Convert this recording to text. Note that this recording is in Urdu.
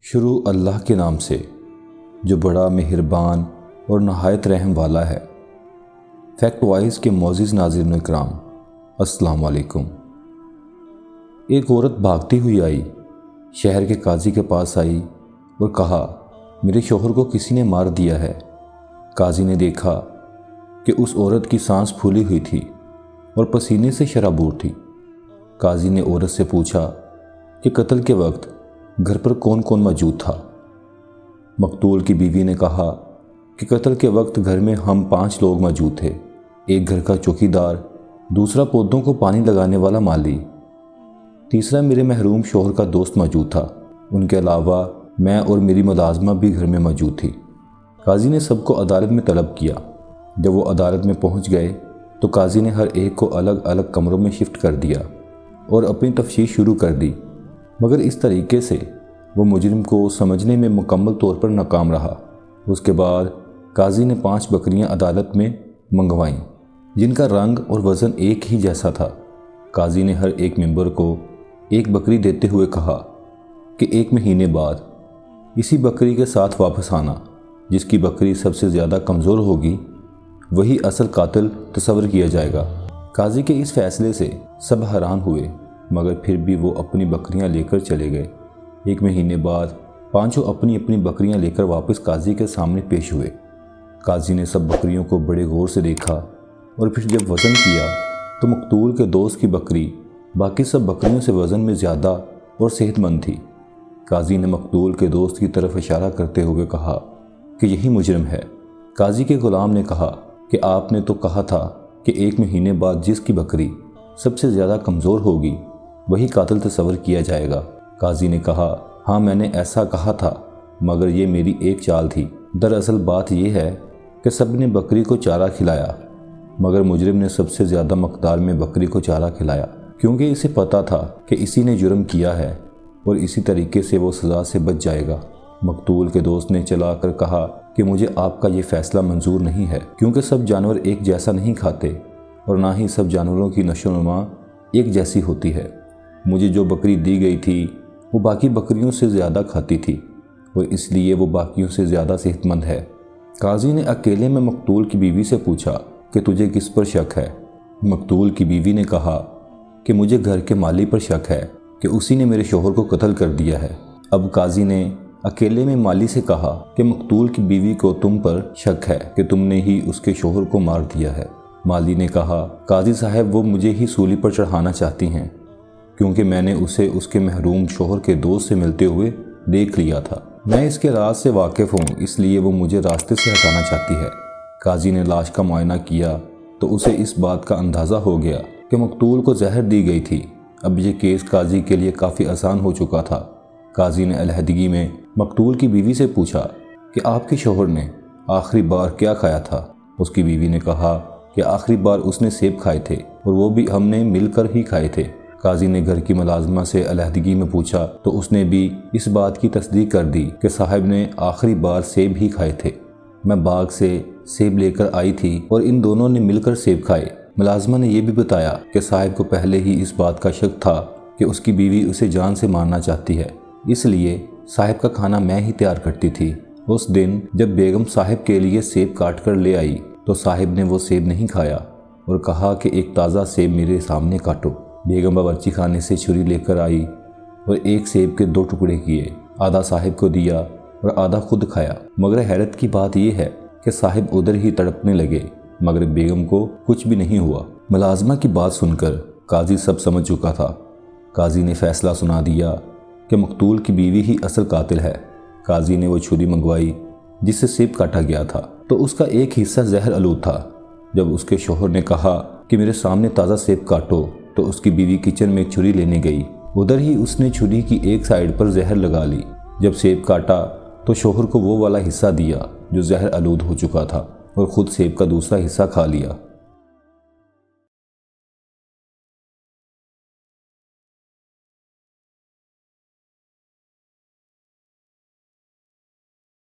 شروع اللہ کے نام سے جو بڑا مہربان اور نہایت رحم والا ہے۔ فیکٹ وائز کے معزز ناظرین اکرام، السلام علیکم۔ ایک عورت بھاگتی ہوئی آئی، شہر کے قاضی کے پاس آئی اور کہا، میرے شوہر کو کسی نے مار دیا ہے۔ قاضی نے دیکھا کہ اس عورت کی سانس پھولی ہوئی تھی اور پسینے سے شرابور تھی۔ قاضی نے عورت سے پوچھا کہ قتل کے وقت گھر پر کون کون موجود تھا؟ مقتول کی بیوی نے کہا کہ قتل کے وقت گھر میں ہم 5 لوگ موجود تھے، ایک گھر کا چوکیدار، دوسرا پودوں کو پانی لگانے والا مالی، تیسرا میرے محروم شوہر کا دوست موجود تھا، ان کے علاوہ میں اور میری ملازمہ بھی گھر میں موجود تھی۔ قاضی نے سب کو عدالت میں طلب کیا۔ جب وہ عدالت میں پہنچ گئے تو قاضی نے ہر ایک کو الگ الگ کمروں میں شفٹ کر دیا اور اپنی تفتیش شروع کر دی، مگر اس طریقے سے وہ مجرم کو سمجھنے میں مکمل طور پر ناکام رہا۔ اس کے بعد قاضی نے 5 بکریاں عدالت میں منگوائیں جن کا رنگ اور وزن ایک ہی جیسا تھا۔ قاضی نے ہر ایک ممبر کو ایک بکری دیتے ہوئے کہا کہ 1 مہینے بعد اسی بکری کے ساتھ واپس آنا۔ جس کی بکری سب سے زیادہ کمزور ہوگی وہی اصل قاتل تصور کیا جائے گا۔ قاضی کے اس فیصلے سے سب حیران ہوئے، مگر پھر بھی وہ اپنی بکریاں لے کر چلے گئے۔ 1 مہینے بعد 5 اپنی اپنی بکریاں لے کر واپس قاضی کے سامنے پیش ہوئے۔ قاضی نے سب بکریوں کو بڑے غور سے دیکھا اور پھر جب وزن کیا تو مقتول کے دوست کی بکری باقی سب بکریوں سے وزن میں زیادہ اور صحت مند تھی۔ قاضی نے مقتول کے دوست کی طرف اشارہ کرتے ہوئے کہا کہ یہی مجرم ہے۔ قاضی کے غلام نے کہا کہ آپ نے تو کہا تھا کہ 1 مہینے بعد جس کی بکری سب سے زیادہ کمزور ہوگی وہی قاتل تصور کیا جائے گا۔ قاضی نے کہا، ہاں میں نے ایسا کہا تھا، مگر یہ میری ایک چال تھی۔ دراصل بات یہ ہے کہ سب نے بکری کو چارہ کھلایا، مگر مجرم نے سب سے زیادہ مقدار میں بکری کو چارہ کھلایا، کیونکہ اسے پتہ تھا کہ اسی نے جرم کیا ہے اور اسی طریقے سے وہ سزا سے بچ جائے گا۔ مقتول کے دوست نے چلا کر کہا کہ مجھے آپ کا یہ فیصلہ منظور نہیں ہے، کیونکہ سب جانور ایک جیسا نہیں کھاتے اور نہ ہی سب جانوروں کی نشو و نما ایک جیسی ہوتی ہے۔ مجھے جو بکری دی گئی تھی وہ باقی بکریوں سے زیادہ کھاتی تھی اور اس لیے وہ باقیوں سے زیادہ صحت مند ہے۔ قاضی نے اکیلے میں مقتول کی بیوی سے پوچھا کہ تجھے کس پر شک ہے؟ مقتول کی بیوی نے کہا کہ مجھے گھر کے مالی پر شک ہے کہ اسی نے میرے شوہر کو قتل کر دیا ہے۔ اب قاضی نے اکیلے میں مالی سے کہا کہ مقتول کی بیوی کو تم پر شک ہے کہ تم نے ہی اس کے شوہر کو مار دیا ہے۔ مالی نے کہا، قاضی صاحب وہ مجھے ہی سولی پر چڑھانا چاہتی ہیں، کیونکہ میں نے اسے اس کے محروم شوہر کے دوست سے ملتے ہوئے دیکھ لیا تھا۔ میں اس کے راز سے واقف ہوں، اس لیے وہ مجھے راستے سے ہٹانا چاہتی ہے۔ قاضی نے لاش کا معائنہ کیا تو اسے اس بات کا اندازہ ہو گیا کہ مقتول کو زہر دی گئی تھی۔ اب یہ کیس قاضی کے لیے کافی آسان ہو چکا تھا۔ قاضی نے علیحدگی میں مقتول کی بیوی سے پوچھا کہ آپ کے شوہر نے آخری بار کیا کھایا تھا؟ اس کی بیوی نے کہا کہ آخری بار اس نے سیب کھائے تھے اور وہ بھی ہم نے مل کر ہی کھائے تھے۔ قاضی نے گھر کی ملازمہ سے علیحدگی میں پوچھا تو اس نے بھی اس بات کی تصدیق کر دی کہ صاحب نے آخری بار سیب ہی کھائے تھے۔ میں باغ سے سیب لے کر آئی تھی اور ان دونوں نے مل کر سیب کھائے۔ ملازمہ نے یہ بھی بتایا کہ صاحب کو پہلے ہی اس بات کا شک تھا کہ اس کی بیوی اسے جان سے مارنا چاہتی ہے، اس لیے صاحب کا کھانا میں ہی تیار کرتی تھی۔ اس دن جب بیگم صاحب کے لیے سیب کاٹ کر لے آئی تو صاحب نے وہ سیب نہیں کھایا اور کہا کہ ایک تازہ سیب میرے سامنے کاٹو۔ بیگم باورچی خانے سے چھری لے کر آئی اور ایک سیب کے 2 ٹکڑے کیے، آدھا صاحب کو دیا اور آدھا خود کھایا۔ مگر حیرت کی بات یہ ہے کہ صاحب ادھر ہی تڑپنے لگے، مگر بیگم کو کچھ بھی نہیں ہوا۔ ملازمہ کی بات سن کر قاضی سب سمجھ چکا تھا۔ قاضی نے فیصلہ سنا دیا کہ مقتول کی بیوی ہی اصل قاتل ہے۔ قاضی نے وہ چھری منگوائی جس سے سیب کاٹا گیا تھا تو اس کا ایک حصہ زہر آلود تھا۔ جب اس کے شوہر نے کہا کہ میرے سامنے تازہ سیب کاٹو تو اس کی بیوی کچن میں ایک چھری لینے گئی، ادھر ہی اس نے چھری کی ایک سائیڈ پر زہر لگا لی۔ جب سیب کاٹا تو شوہر کو وہ والا حصہ دیا جو زہر آلود ہو چکا تھا اور خود سیب کا دوسرا حصہ کھا لیا۔